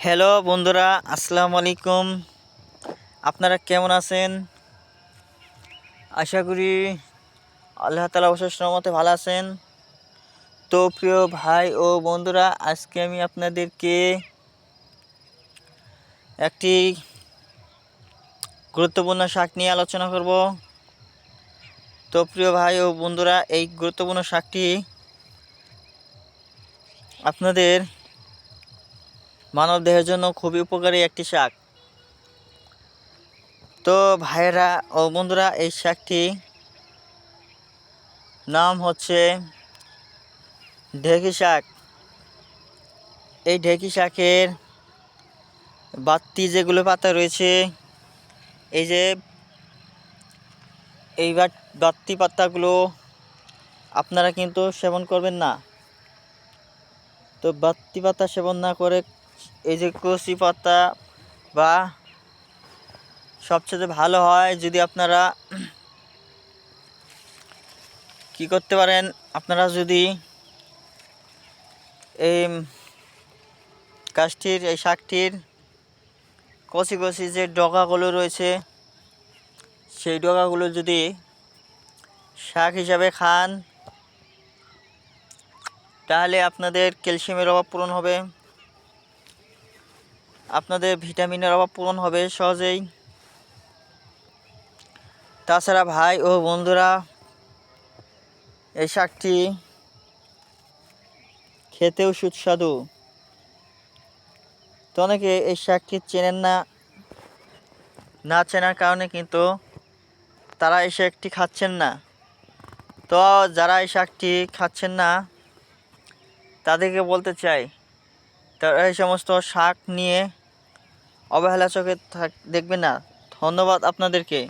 Hello বন্ধুরা, আসসালামু আলাইকুম। আপনারা কেমন আছেন? আশা করি আল্লাহ তাআলা অশেষ রহমতে ভালো আছেন। তো প্রিয় ভাই ও বন্ধুরা, আজকে আমি আপনাদেরকে একটি গুরুত্বপূর্ণ শাক নিয়ে আলোচনা করব। তো প্রিয় ভাই ও বন্ধুরা, এই গুরুত্বপূর্ণ শাকটি আপনাদের মানবদেহের জন্য খুবই উপকারী একটি শাক। তো ভাইয়েরা ও বন্ধুরা, এই শাকটি নাম হচ্ছে ঢেঁকি শাক। এই ঢেঁকি শাকের বাড়তি যেগুলো পাতা রয়েছে, এই যে এই বাড়তি পাতাগুলো আপনারা কিন্তু সেবন করবেন না। তো বাড়তি পাতা সেবন না করে এই যে কচি পাতা বা সবচেয়ে ভালো হয় যদি আপনারা কি করতে পারেন, আপনারা যদি এই গাছটির এই শাকটির কচি কচি যে ডগাগুলো রয়েছে, সেই ডগাগুলো যদি শাক হিসাবে খান, তাহলে আপনাদের ক্যালসিয়ামের অভাব পূরণ হবে, আপনাদের ভিটামিনের অভাব পূরণ হবে সহজেই। তাছাড়া ভাই ও বন্ধুরা, এই শাকটি খেতেও সুস্বাদু। তো অনেকে এই শাকটি চেনেন না, না চেনার কারণে কিন্তু তারা এই শাকটি খাচ্ছেন না। তো যারা এই শাকটি খাচ্ছেন না তাদেরকে বলতে চাই, তারা এই সমস্ত শাক নিয়ে অবহেলা চোখে দেখবেন না। ধন্যবাদ আপনাদেরকে।